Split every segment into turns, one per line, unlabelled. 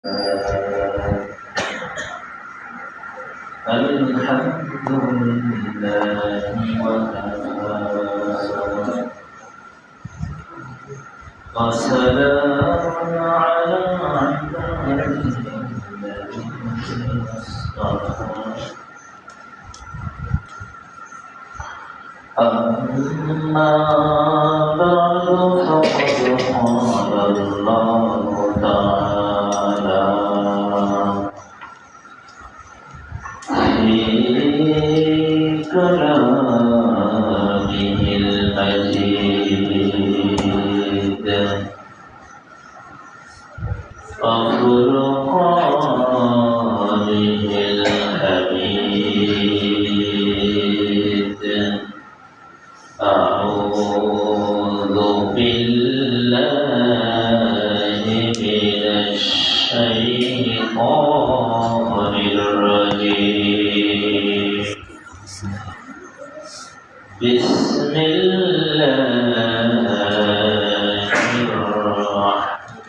الحمد لله وسلام على عباده الذين اصطفى أما بعد فقد قال الله تعالى في كلامه المجيد وفرقانه الحميد أعوذ بالله من الشيطان الرجيم بسم الله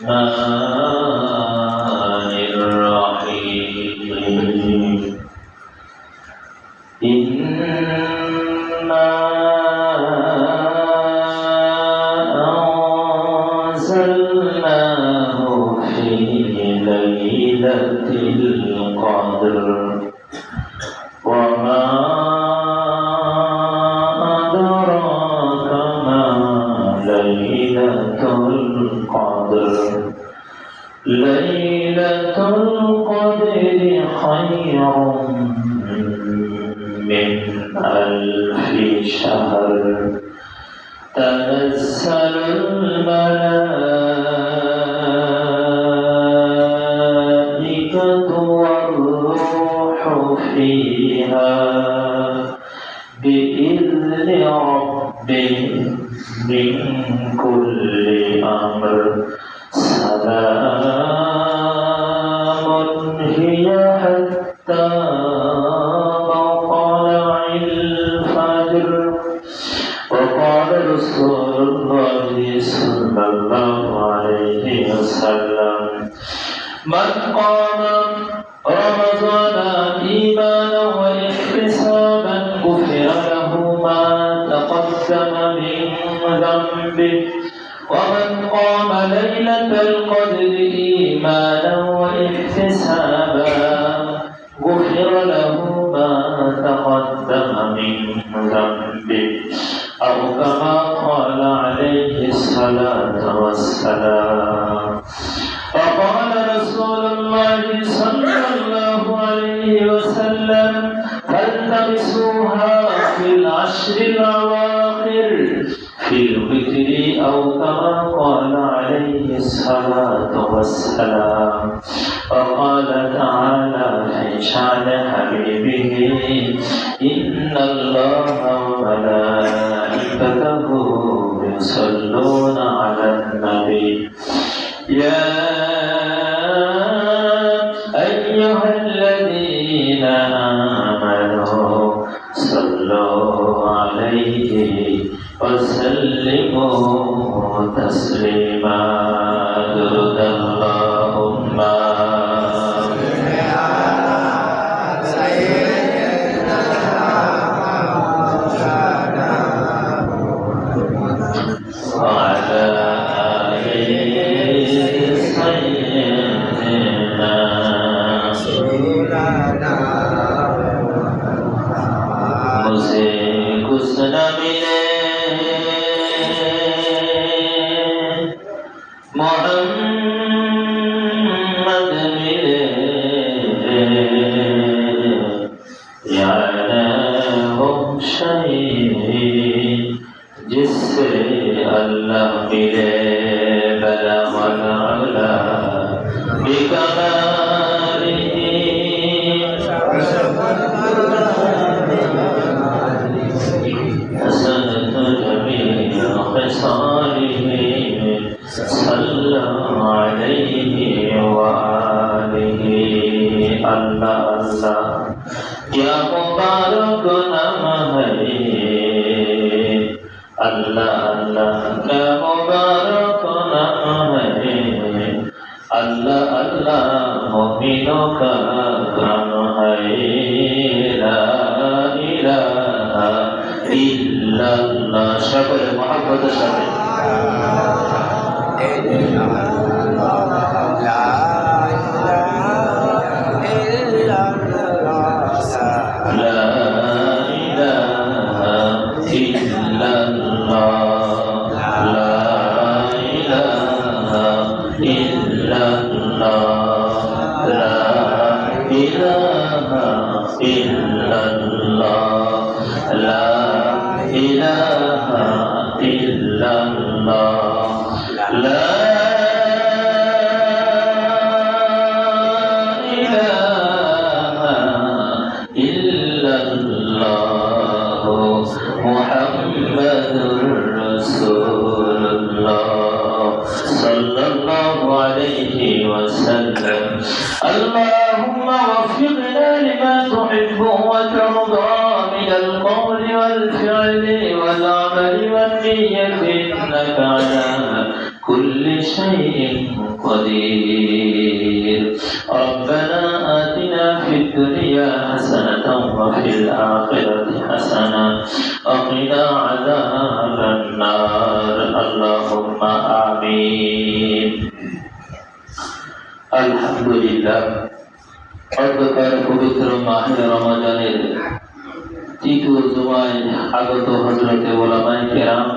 الرحمن الرحيم إنا أنزلناه في ليلة القدر وما أدراك ما ليلة القدر ليلة القدر خير من 1000 شهر تنزل الملائكة والروح فيها بإذن ربهم من كل أمر سلام هي حتى مطلع الفجر وقال رسول الله صلى الله عليه وسلم من قام رمضان إيمانا واحتسابا غفر له ما تقدم من ذنبه ومن قام ليلة القدر إيمانا واحتسابا غفر له ما تقدم من ذنبه أو كما قال عليه الصلاة والسلام فقال رسول الله صلى الله عليه وسلم فالتمسوها في العشر الأواخر في الوتر أو كما قال عليه الصلاة والسلام وقال تعالى في شأن حبيبه إن الله وملائكته يصلون على النبي يا أيها الذين آمنوا صلوا عليه وسلموا تسليما درد اللهم وعلى آله سيدنا मुझे कुछ न मिले मोहम्मद मिले यार वो शहीद जिससे अल्लाह मिले बला वला बिकमालिही हसनत जमील खसालिही सल्लल्लाहु अलैहि व आलिही अल्लाह अल्लाह क्या मुबारक नाम है अल्लाह अल्लाह क्या मुबारक नाम है अल्लाह अल्लाह अल्लाह मोमिनों का काम है ला इलाहा इल्लल्लाह शब्द मोहब्बत शब्द اللهم وفقنا لما تحب وترضى من القول والفعل والعمل والنية إنك على كل شيء قدير ربنا آتنا في الدنيا حسنة وفي الآخرة حسنة وقنا عذاب النار اللهم آمين আলহামদুলিল্লাহ অন্ধকার পবিত্র মাহে রমজানের তৃতীয় জুমায় আগত হযরতে উলামায়ে কেরাম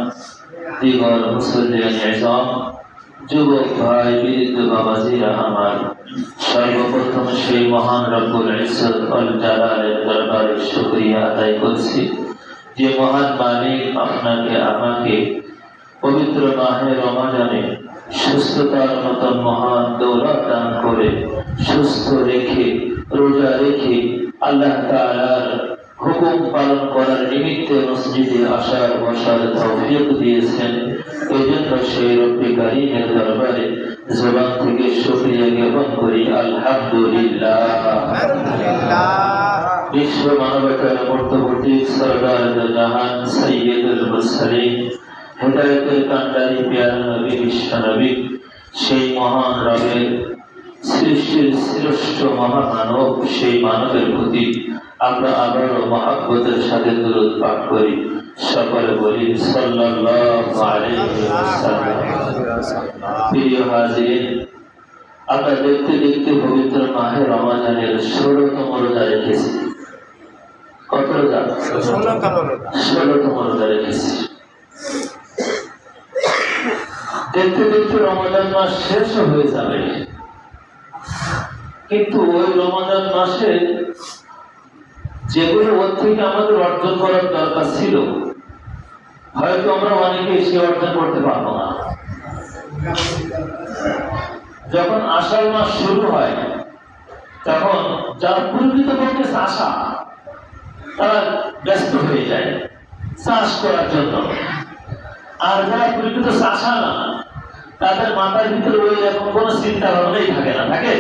দিগর মুসল্লিয়ান ইজম যুবক ভাই বৃদ্ধ বাবাজিরা আমার সর্বপ্রথম সেই মহান রব্বুল ইজ্জত ওয়াল জালালের দরবারে শুকরিয়া আদায় করছি যে মহান মালিক আপনাকে আমাকে পবিত্র মাহে রমজানে সুস্থতার মতন মহান দৌলত দান করে সুস্থ রেখে রোজা রেখে আল্লাহ তাআলার হুকুম পালন করার নিমিত্তে মসজিদে আসার বসার তৌফিক দিয়েছেন এজন্য সেই রব্বি কারীমের দরবারে জবান থেকে শুকরিয়া জ্ঞাপন করি আলহামদুলিল্লাহ বিশ্ব মানবতার মধ্যবর্তী সরদার জাহান সৈয়দুল মুরসালিন হেদায়েতের কান্ডারি প্যারা নবী বিশ্ব নবী সেই মহান রবের সৃষ্টির শ্রেষ্ঠ মহামানব সেই মানবের প্রতি আমরা আবারও মহব্বতের সাথে দুরূদ পাঠ করি সকলে বলি সাল্লাল্লাহু আলাইহি ওয়াসাল্লাম প্রিয় হাজিরিন আমরা দেখতে দেখতে পবিত্র মাহে রমজানের 16তম রোজা রেখেছি কত রোজা 16তম রোজা রেখেছি দেখতে দেখতে রমজান মাস শেষ হয়ে যাবে কিন্তু ওই রমজান মাসে যেগুলো ওর থেকে আমাদের অর্জন করার দরকার ছিল হয়তো আমরা অনেকে সে অর্জন করতে পারবো না যখন আষাঢ় মাস শুরু হয় তখন যারা প্রকৃতপক্ষে চাষা তারা ব্যস্ত হয়ে যায় চাষ করার জন্য আর যারা প্রকৃত চাষা না তাদের মাথার ভিতরে ওই রকম কোনো চিন্তা ভাবনাই থাকে না থাকে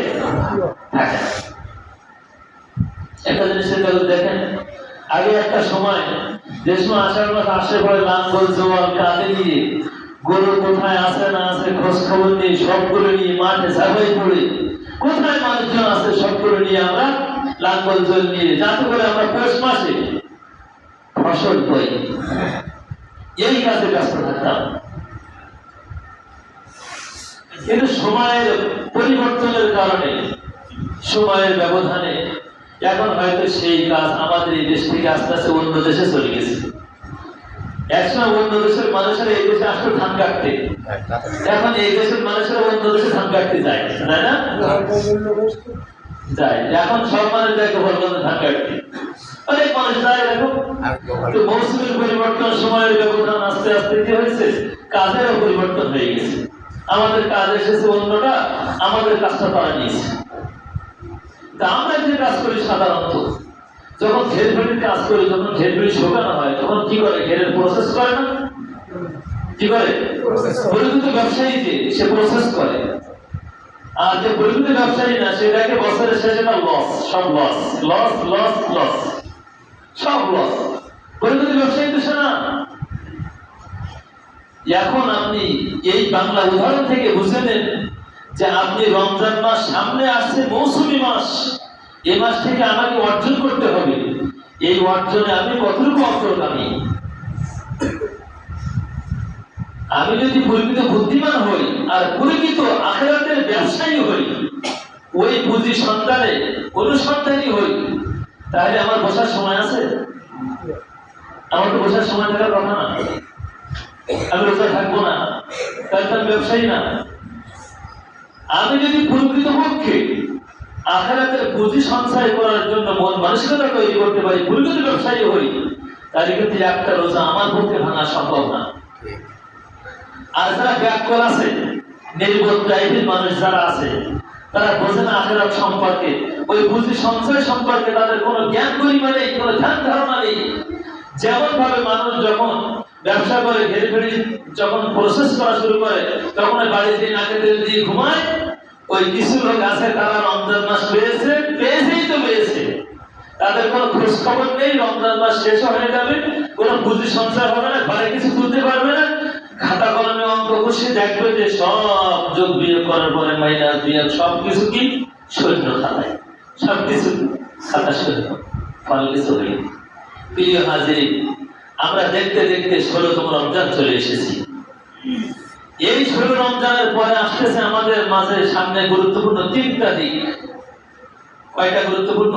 একটা জিনিসের কথা দেখেন আগে একটা সময় যে সময় আষাঢ় মাস আসে পরে লাঙ্গল জোয়াল কাঁধে নিয়ে গরু কোথায় আছে না আছে খোঁজ খবর নিয়ে সবগুলো নিয়ে মাঠে ঝাঁপাই পড়ে কোথায় মানুষজন আছে সবগুলো নিয়ে আমরা লাঙ্গল জল নিয়ে যাতে করে আমরা পৌষ মাসে ফসল পাই এই কাজে ব্যস্ত থাকতাম কিন্তু সময়ের পরিবর্তনের কারণে সময়ের ব্যবধানে এখন হয়তো সেই কাজ আমাদের এই দেশ থেকে আস্তে আস্তে অন্য দেশে চলে গেছে একসময় অন্য দেশের মানুষেরা এই দেশে আসতো ধান কাটতে এখন এই দেশের মানুষেরা অন্য দেশে ধান কাটতে যায় তাই না যায় এখন সব মানুষ যায় গোপালগঞ্জে ধান কাটতে অনেক মানুষ যায় এরকম তো মৌসুমের পরিবর্তন সময়ের ব্যবধান আস্তে আস্তে কি হয়েছে কাজেরও পরিবর্তন হয়ে গেছে আমাদের কাজ এসেছে অন্যটা আমাদের কাজটা তারা নিয়েছে তা আমরা যে কাজ করি সাধারণত যখন ঘের ভেড়ির কাজ করি যখন ঘের ভেড়ি শোকানো হয় তখন কি করে ঘেরের প্রসেস করে না কি করে পরিচিত ব্যবসায়ী যে সে প্রসেস করে আর যে পরিচিত ব্যবসায়ী না সেটাকে বছরের শেষে না লস সব লস লস লস লস সব লস পরিচিত ব্যবসায়ী তো না এখন আপনি এই বাংলা উদাহরণ থেকে বুঝে নেন যে আপনি রমজান মাস সামনে আসছে, মৌসুমী মাস, এই মাস থেকে আমাকে অর্জন করতে হবে, এই অর্জনে আমি কতটুকু অগ্রগামী। আমি যদি পরিচিত বুদ্ধিমান হই আর পরিচিত আখিরাতের ব্যবসায়ী হই, ওই বুঝি সন্তানে অনুসন্ধানী হই, তাহলে আমার বসার সময় আছে? আমার তো বসার সময় থাকার কথা না। আমি রোজা থাকবো না, তাহলে তো আমি ব্যবসায়ী না। আমি যদি প্রকৃত পক্ষে আখিরাতের পুঁজি সঞ্চয় করার জন্য মন মানসিকতা তৈরি করতে পারি, প্রকৃত ব্যবসায়ী হই, তাহলে কিন্তু একটা রোজা আমার পক্ষে ভাঙা সম্ভব না। আর যারা ব্যাকল আছে, নির্বোধ টাইপের মানুষ যারা আছে, তারা বোঝে না আখিরাত সম্পর্কে, ওই পুঁজি সঞ্চয় সম্পর্কে তাদের কোনো জ্ঞান পরিমাণ নেই, কোনো ধ্যান ধারণা নেই। যেমন ভাবে মানুষ যখন ব্যবসা করে ঘেরে ফেরে যখন প্রসেস করা শুরু করে, তখন বাড়িতে নাকে তেল দিয়ে ঘুমায়, ওই কিছু লোক আছে তারা রমজান মাস পেয়েছেই তো পেয়েছে, তাদের কোনো খোঁজ খবর নেই। রমজান মাস শেষ হয়ে যাবে, কোনো পুঁজি সঞ্চয় হবে না, ঘরে কিছু তুলতে পারবে না, খাতা কলমে অঙ্ক বসে দেখবে যে সব যোগ বিয়োগ করার পরে মাইনাস বিয়োগ সবকিছু কি শূন্য খাতায়, সবকিছু খাতা শূন্য, ফল কিছু নেই। প্রিয় হাজির, আমরা দেখতে দেখতে 16তম রমজান চলে এসেছি। এই 16 রমজানের পরে আসতেছে আমাদের মাঝে সামনে গুরুত্বপূর্ণ 3টা দিক। কয়টা গুরুত্বপূর্ণ?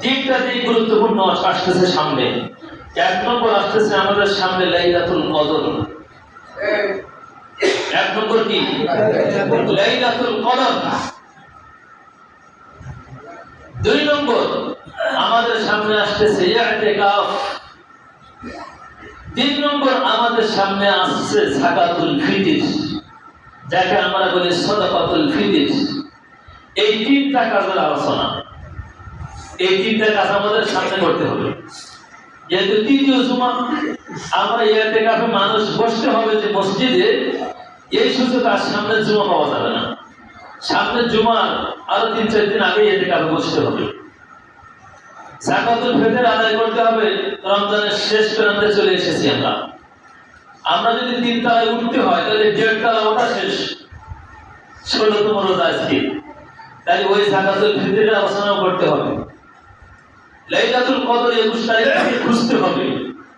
3টা দিক গুরুত্বপূর্ণ আসতেছে সামনে। 1 নম্বর আসতেছে আমাদের সামনে লাইলাতুল কদর। 1 নম্বর কি? লাইলাতুল কদর। 2 নম্বর আমাদের সামনে আসতেছে ইতিকাফ। 3 নম্বর আমাদের সামনে আসছে যাকাতুল ফিতর, যাকে আমরা বলি সাদাকাতুল ফিতর। এই 3টা কাজের আলোচনা, এই 3টা কাজ আমাদের সামনে করতে হবে। যেহেতু তৃতীয় জুমা, আমরা ইতিকাফে মানুষ বসতে হবে যে মসজিদে, এই সুযোগ আর সামনের জুমা পাওয়া যাবে না। সামনের জুমার আরো 3-4 দিন আগে ইতিকাফে বসতে হবে। যাকাতুল ফিতর আদায় করতে হবে। রমজানের শেষ প্রান্তে চলে এসেছি আমরা। আমরা যদি 3 তলায় উঠতে হয়, তাহলে 1.5 তলা ওঠা শেষ, 16তম রোজা আজকে। তাই ওই যাকাতুল ফিতরের আলোচনা করতে হবে। লাইলাতুল কদর 21 তারিখে খুঁজতে হবে,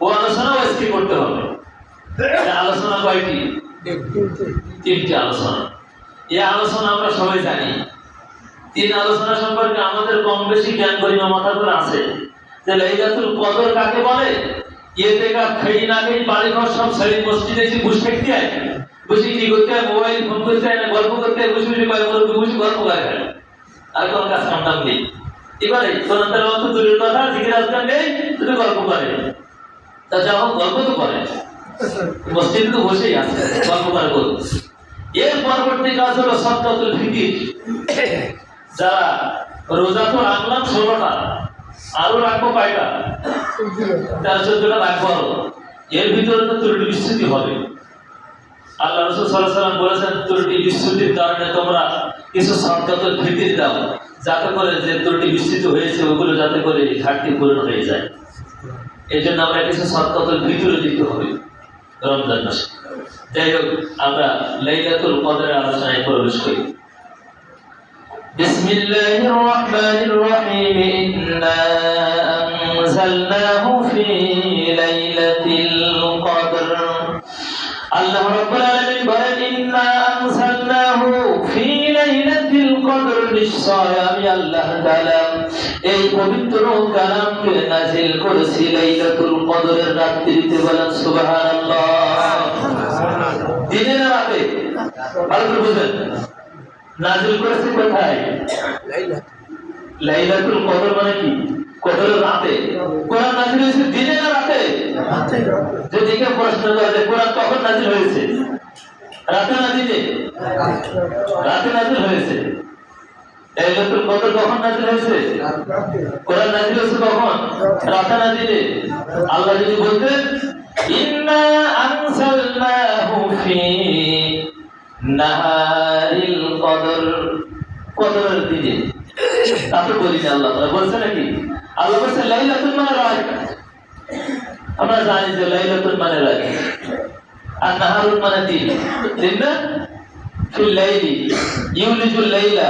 ও আলোচনা আজকে করতে হবে। আলোচনা কয়টি? 3টি আলোচনা। এই আলোচনা আমরা সবাই জানি। 3 আলোচনা সম্পর্কে আমাদের কম বেশি জ্ঞান গরিমা মাথা করে আছে। যে লাইলাতুল কদর কাকে বলে? ইতিকাফ খেয়ে না খেয়ে বাড়ি ঘর সব ছেড়ে মসজিদে এসে বসে থাকতে হয়, বসে কি করতে হয়? মোবাইল ফোন করতে হয়, না গল্প করতে হয়, বসে বসে বসে গল্প করে ফেলে, আর কোনো কাজ কাম নেই। এবারে কোরআনের অর্থ দূরের কথা, জিকির আজকাল নেই, শুধু গল্প করে। তা যখন গল্প তো করে, মসজিদে তো বসেই আছে, গল্প করে বলুন। এর পরবর্তী কাজ হলো সাদাকাতুল ফিতর। যারা রোজা তো রাখলাম 16টা, আরো রাখবো কয়টা? 13-14টা রাখবো আরো। এর ভিতরে তো ত্রুটি বিচ্যুতি হবে। আল্লাহ রাসূল সাল্লাল্লাহু আলাইহি ওয়াসাল্লাম বলেছেন, ত্রুটি বিচ্যুতির কারণে তোমরা কিছু সাদাকাতুল ফিতর দাও, যাতে করে যে ত্রুটি বিচ্যুতি হয়েছে ওগুলো যাতে করে ঘাটতি পূরণ হয়ে যায়। এই জন্য আমরা কিছু সাদাকাতুল ফিতর দিতে হবে রমজান মাসে। যাই হোক, আমরা লাইলাতুল কদরের আলোচনায় প্রবেশ করি। বিসমিল্লাহির রহমানির রহিম। ইন্না আনজালনাহু ফি লাইলাতিল কদর। আল্লাহ রাব্বুল আলামিন বলেন, ইন্না আনজালনাহু ফি লাইলাতিল কদর, নিশ্চয় আমি আল্লাহ তাআলা এই পবিত্র কালামকে নাযিল করেছি লাইলাতুল কদরের রাত্রিতে। বলেন সুবহানাল্লাহ। দিনে না রাতে? ভালো করে বুঝেন, নাযিল করেছে কোথায়? লাইলাতুল কদর মানে কি? কদরের রাতে। কোরআন নাযিল হয়েছে দিনে না রাতে? যদি কেউ প্রশ্ন করে যে কোরআন কখন নাযিল হয়েছে, রাতে না দিনে? রাতে নাযিল হয়েছে। লাইলাতুল কদর কখন নাযিল হয়েছে? কোরআন নাযিল হয়েছে কখন? রাতে না দিনে? আল্লাহ যদি বলতেন ইন্না আনসালনাহু ফি নাহারিল কদর, কদরের দিনে, তাতে বলি না। আল্লাহ তাআলা বলছে নাকি? আল্লাহ বলছে লাইলাতুল মানে রাত। আমরা জানি যে লাইলাতুল মানে রাত, আর নাহারুল মানে দিন, দিন না? ফিল লাইলি ইউলিজুল লাইলা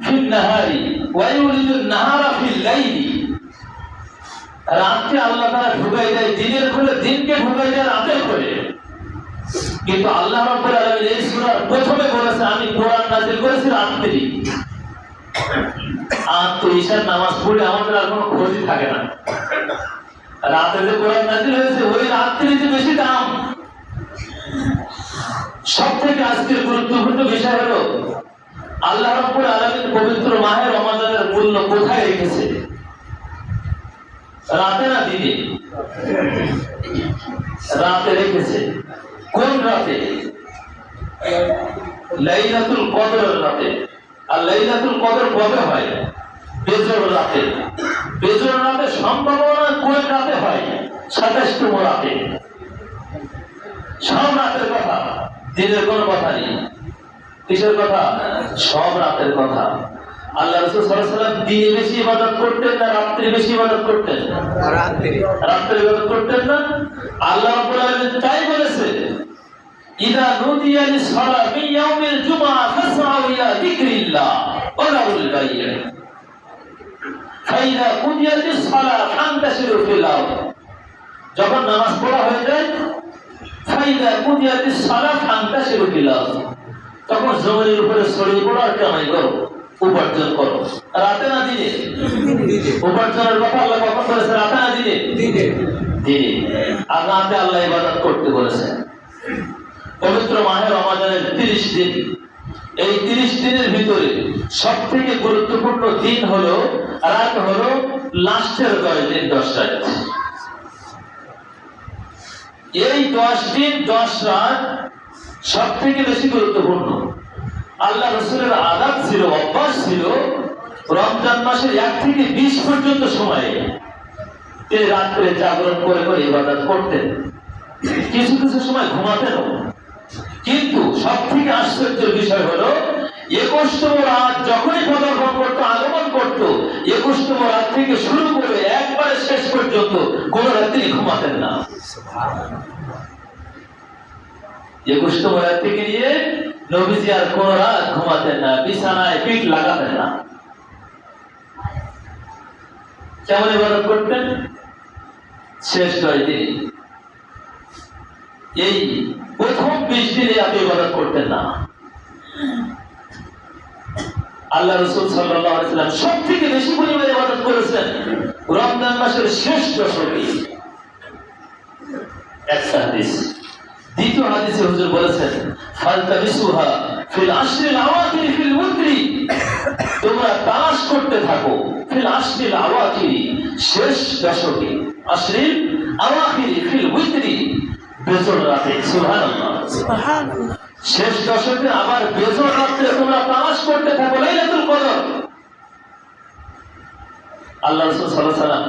ফিল নাহারি ওয়া ইউলিজুল নাহারা ফিল লাইলি। রাতকে আল্লাহ তাআলা ঢুকাই দেয় দিনের করে, দিনকে ঢুকাই দেয় রাতের করে। কিন্তু আল্লাহ রাব্বুল আলামিন এই সূরার প্রথমে বলেছে আমি কোরআন নাযিল করেছি রাত্রি। আর তো ঈশার নামাজ পড়ে আমাদের আর কোনো খোঁজই থাকে না। রাতে যে কোরআন নাযিল হয়েছে ওই রাত্রিতে বেশি দাম। সবথেকে আজকের গুরুত্বপূর্ণ বিষয় হলো আল্লাহ রাব্বুল আলামিন পবিত্র মাহে রমাদানের মূল্য কোথায় রেখেছে? রাতে না দিনে? রাতে রেখেছে। কোন রাতে? লাইলাতুল কদরের রাতে। আর লাইলাতুল কদর কবে হয়? বেজর রাতে। বেজর রাতে সম্ভাবনা কোন রাতে হয়? 27তম রাতে। সব রাতের কথা, দিনের কোনো কথা নেই। কিসের কথা? সব রাতের কথা। আল্লাহ রাসূল সাল্লাল্লাহু আলাইহি ওয়াসাল্লাম দিনে বেশি ইবাদত করতেন না রাতে বেশি ইবাদত করতেন? রাতে ইবাদত করতেন না? আল্লাহ রাব্বুল আলামিন তাই বলেছে ইদা নুদিয়া লিস-সালাহ মিন ইয়াউমিল জুমআহ ফাসআউ ইলা যিকরিল্লাহ ওয়া যারুল বাই'আ ফাইদা কুদিয়াতিস-সালাহ ফান্তাশিরু ফিল আরদ। যখন নামাজ পড়া হয়ে যায় ফাইদা কুদিয়াতিস-সালাহ ফান্তাশিরু ফিল আরদ, তখন জমিনের উপরে ছড়িয়ে পড়ো আর কামাই করো, উপার্জন করো। রাতে না দিনে? উপার্জনের কথা আল্লাহ কখন বলেছে? রাতে না দিনে? দিনে। আর রাতে আল্লাহ ইবাদত করতে বলেছেন। পবিত্র মাহে রমাদানের 30 দিন। এই 30 দিনের ভিতরে সবথেকে গুরুত্বপূর্ণ দিন হলো রাত হলো লাস্টের 10 দিন 10 রাত। এই 10 দিন 10 রাত সবথেকে বেশি গুরুত্বপূর্ণ। আল্লাহ রাসূলের আদত ছিল, অভ্যাস ছিল রমজান মাসের 1 থেকে 20 পর্যন্ত সময়ে তিনি রাত্রে জাগরণ করে করে ইবাদত করতেন। কিছু কিছু সময় ঘুমাতেনও। কিন্তু সবথেকে আশ্চর্যের বিষয় হলো 21তম রাত যখনই পদার্পণ করতো, আগমন করতো, 21তম রাত থেকে শুরু করে একবারে শেষ পর্যন্ত কোন রাত্রি ঘুমাতেন না। 21তম রাত থেকে নিয়ে নবীজি আর কোন রাত ঘুমাতেন না, বিছানায় পিঠ লাগাতেন না। কেমন ইবাদত করতেন? শেষ 10 দিন। এই প্রথম 20 দিনে আপনি ইবাদত করতেন না। আল্লাহ রাসূল সাল্লাল্লাহু আলাইহি ওয়াসাল্লাম সবথেকে বেশি পরিমাণে ইবাদত করেছেন রমজান মাসের শেষ দশকে। একটা হাদিস। দ্বিতীয় হাদিসে হুজুর বলেছেন ফালতাবিসুহা ফিল আশরিল আওয়াখির ফিল উতরি, তোমরা তালাশ করতে থাকো ফিল আশরিল আওয়াখির, শেষ দশকে, আশরিল আওয়াখির ফিল উতরি, বেজর রাতে। সুবহানাল্লাহ, সুবহানাল্লাহ। শেষ দশকে আবার বেজর রাতে তোমরা তালাশ করতে থাকো লাইলাতুল কদর। আল্লাহ রাসূল সাল্লাল্লাহু আলাইহি ওয়াসাল্লাম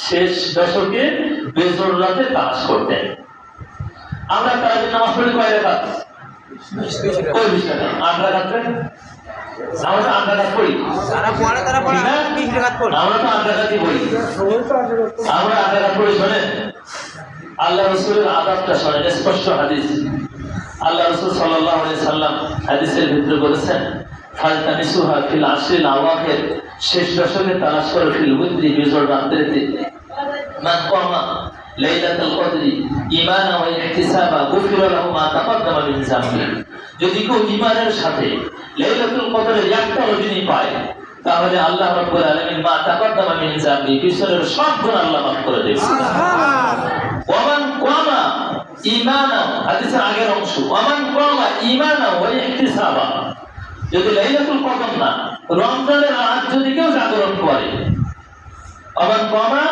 শেষ দশকে বেজর রাতে তালাশ করতেন। আমরা তারাবির নামাজ পড়ি কয় রাকাত? 20 রাকাত। 8 রাকাত। আমরা 8 রাকাত পড়ি। তারা পড়ে 30 রাকাত পড়ি। আমরা তো 8 রাকাতই পড়ি। আমরা 8 রাকাত পড়ি। শুনেন আল্লাহ রাসূলের আদবটা শুনেন, স্পষ্ট হাদিস। আল্লাহ রাসূল সাল্লাল্লাহু আলাইহি সাল্লাম হাদিসের ভিতরে বলেছেন ফালতামিসুহা ফিল আশরিল আওয়াখির, শেষ দশকে তালাশ করো ফিল উতরি, বেজর রাত্রিতে। মান কামা লাইলাতুল কদরি ঈমানান ওয়া ইহতিসাবা গুফিরা লাহু মা তাকাদ্দামা মিন যামবি। যদি কেউ ঈমানের সাথে লাইলাতুল কদরের একটা রজনী পায় তাহলে আল্লাহ রাব্বুল আলামিন মা তাকাদ্দামা মিন যামবি, পিছনের সব গুনাহ আল্লাহ মাফ করে দেবেন। সুবহানাল্লাহ। ওয়া মান কামা ঈমানান, হাদিসের আগের অংশ, ওয়া মান কামা ঈমানান ওয়া ইহতিসাবা, যদি লাইলাতুল কদর না রমজানের রাত যদি কেউ জাগরণ করে, আবার কামা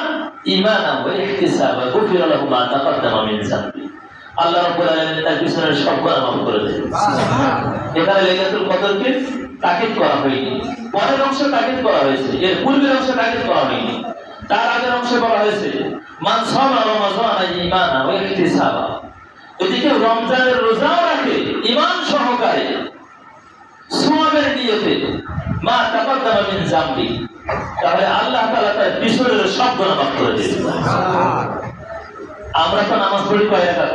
ঈমানান ওয়া ইহতিসাবা গুফিরা লাহু মা তাকাদ্দামা মিন যামবি, আল্লাহ রাব্বুল আলামিন তার পিছনের সব গুনাহ মাফ করে দেবেন। সুবহানাল্লাহ। এখানে লাইলাতুল কদরকে তাকিদ করা হয়নি, পরের অংশে তাকিদ করা হয়েছে, এর পূর্বের অংশে তাকিদ করা হয়নি। তার আগের অংশে বলা হয়েছে মান সামা রমাযানা ঈমানান ওয়া ইহতিসাবা, যদি কেউ রমজানের রোজাও রাখে ঈমান সহকারে সওয়াবের নিয়তে মা তাকাদ্দামা মিন যামবি, তাহলে আল্লাহ তাআলা তার পিছনের সব গুনাহ মাফ করে দেবেন। আমরা তো নামাজ পড়ি কয় রাকাত?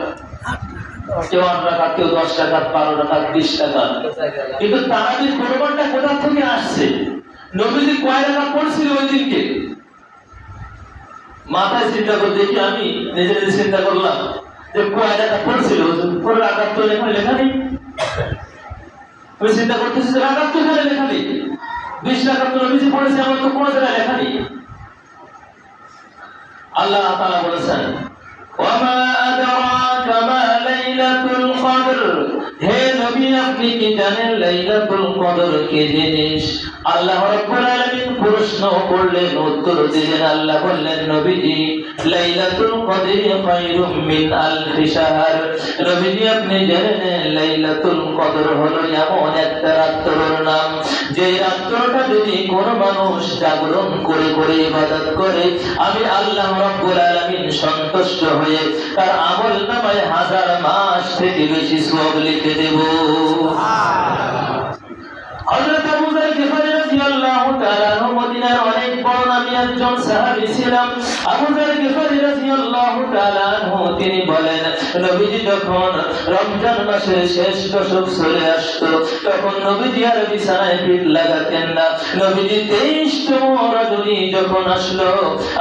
কেউ 8 টাকা, কেউ 10 টাকা, 12 টাকা, 20 টাকা। কিন্তু তারাবির কোরবানটা কোথা থেকে আসছে? নবীজি কয় রাকাত পড়ছিল ওই দিনকে? মাথায় চিন্তা করে দেখি, আমি নিজে নিজে চিন্তা করলাম যে কয় রাকাত পড়ছিল। পুরো রাকাত তো লেখা নেই। আমি চিন্তা করতেছি যে রাকাত তো এখানে লেখা নেই। 20 রাকাত তো নবীজি পড়েছে, আমার তো কোনো জায়গায় লেখা নেই। আল্লাহ তাআলা বলেছেন, ওয়ামা আদরাকা মা লাইলাতুল কদর, হে নবী আপনি কি জানেন লাইলাতুল কদর কি জিনিস? আল্লাহ রাব্বুল আলামিন প্রশ্ন করলেন, উত্তর দিলেন। আল্লাহ বললেন, নবীজি লাইলাতুল কদর খায়রুম মিন আলফি শাহর। নবীজি আপনি জানেন লাইলাতুল কদর হলো এমন একটা রাত্রির নাম, যে রাত্রিটা যদি কোনো মানুষ জাগরণ করে করে ইবাদত করে, আমি আল্লাহ রাব্বুল আলামিন সন্তুষ্ট হয়ে তার আমল নামায় 1000 মাস থেকে বেশি সওয়াব লিখে দেব। হযরত আবু যর গিফারী রাদিয়াল্লাহু তাআলা আনহু মদিনার অনেক বড় নামী একজন সাহাবী ছিলেন। আবু যর গিফারী রাদিয়াল্লাহু তাআলা আনহু তিনি বলেন, নবীজি যখন রমজান মাসের শেষ দশক চলে আসতো, তখন নবীজি আর বিছানায় পিঠ লাগাতেন না। নবীজি 23তম রজনী যখন আসলো,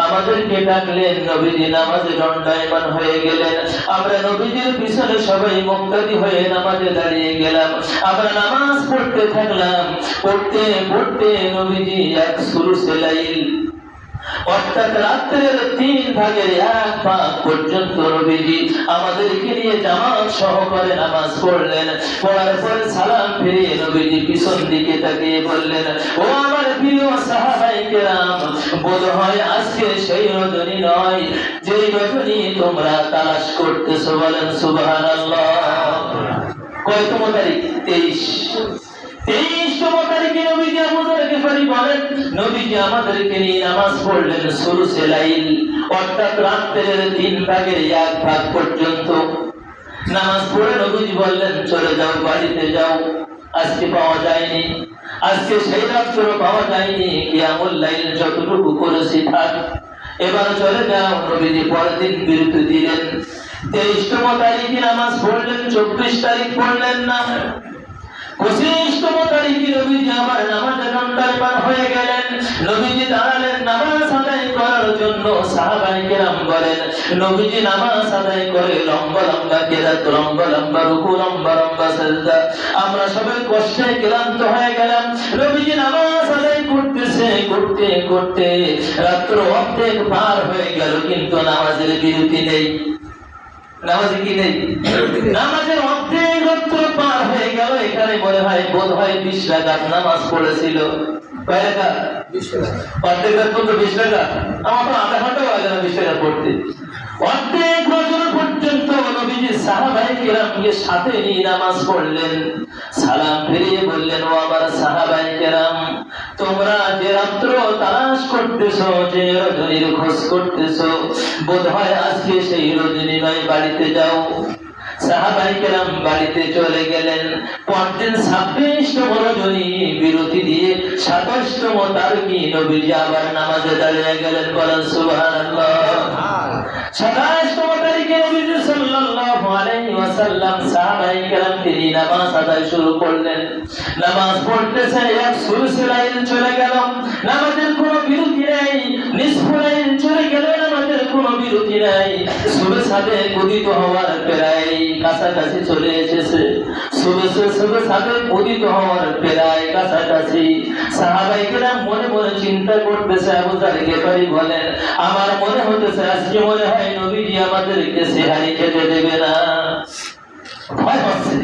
আমাদেরকে ডাকলেন। নবীজি নামাজে দণ্ডায়মান হয়ে গেলেন। আমরা নবীজির পিছনে সবাই মুক্তাদি হয়ে নামাজে দাঁড়িয়ে গেলাম। আমরা নামাজ পড়তে থাকলাম। পড়তে পড়তে নবীজি এক সুলুসে লাইল, অর্থাৎ রাত্রের 3 ভাগের 1 ভাগ পর্যন্ত নবীজি আমাদেরকে নিয়ে জামাত সহকারে নামাজ পড়লেন। পড়ার পরে সালাম ফিরিয়ে নবীজি পিছন দিকে তাকিয়ে বললেন, ও আমার প্রিয় সাহাবায়ে কেরাম, বোধহয় আজকে সেই রজনী নয় যেই রজনী তোমরা তালাশ করতেছো। বলেন সুবহানাল্লাহ। কয়তম তারিখ? 23তম তারিখে নবীজি আবু যর গিফারী বলেন, নবীজি আমাদেরকে নিয়ে নামাজ পড়লেন সুলুসে লাইল, অর্থাৎ রাতের 3 ভাগের 1 ভাগ পর্যন্ত নামাজ পড়ে নবীজি বললেন, চলে যাও, বাড়িতে যাও, আজকে পাওয়া যায়নি, আজকে সেই রাত্র পাওয়া যায়নি, কিয়ামুল লাইল যতটুকু করেছি থাক, এবার চলে যাও। নবীজি পরের দিন বিরতি দিলেন। 23তম তারিখে নামাজ পড়লেন, 24 তারিখ পড়লেন না। 25তম তারিখে নবীজি আমার নামাজে দণ্ডায়মান হয়ে গেলেন। নবীজি দাঁড়ালেন নামাজ আদায় করার জন্য। সাহাবায়ে কেরাম বলেন, নবীজি নামাজ আদায় করে লম্বা লম্বা কিরাত, লম্বা লম্বা রুকু, লম্বা লম্বা সিজদা। আমরা সবাই কষ্টে ক্লান্ত হয়ে গেলাম। নবীজি নামাজ আদায় করতেছে, করতে করতে রাত্র অর্ধেক পার হয়ে গেল, কিন্তু নামাজের বিরতি নেই। নামাজে কি নেই? নামাজের অর্ধেক রাত্র পার হয়ে গেল। এখানে মনে হয় বোধ হয় 20 রাকাত নামাজ পড়েছিল। কয় রাকাত? 20 রাকাত। অর্ধেক রাত পর্যন্ত 20 রাকাত। আমার তো আধা ঘন্টা লাগে না 20 রাকাত পড়তে। অর্ধেক রজনী পর্যন্ত নবীজি সাহাবায়ে কেরামকে সাথে নিয়ে নামাজ পড়লেন। সালাম ফিরিয়ে বললেন, ও আমার সাহাবায়ে কেরাম, তোমরা যে রাত্র তালাশ করতেছো, যে রজনীর খোঁজ করতেছো, বোধহয় আজকে সেই রজনী নয়, বাড়িতে যাও। সাহাবায়ে কেরাম বাড়িতে চলে গেলেন। পরদিন 26তম রজনী বিরতি দিয়ে 27তম তারিখে নবীজি আবার নামাজে দাঁড়িয়ে গেলেন। বলেন সুবহানাল্লাহ। 27তম তারিখে নবীজি সাল্লাল্লাহু আলাইহি ওয়াসাল্লাম সাহাবায়ে কেরামকে নিয়ে নামাজ আদায় শুরু করলেন। নামাজ পড়তেছে, এক সুলুসে লাইল চলে গেল, নামাজের কোনো বিরতি নেই। নিসফু লাইল চলে গেল, নামাজের কোনো বিরতি নাই। সুবহ সাথে উদিত হওয়ার প্রায় কাছাকাছি চলে এসেছে। সুবহ সাথে উদিত হওয়ার প্রায় কাছাকাছি। সাহাবায়ে কেরাম মনে মনে চিন্তা করতেছে। আবু যর গিফারী বলেন, আমার মনে হতেছে আজকে মনে হয় নবীজি আমাদেরকে সেহারি খেতে দেবে না। ভয় হচ্ছে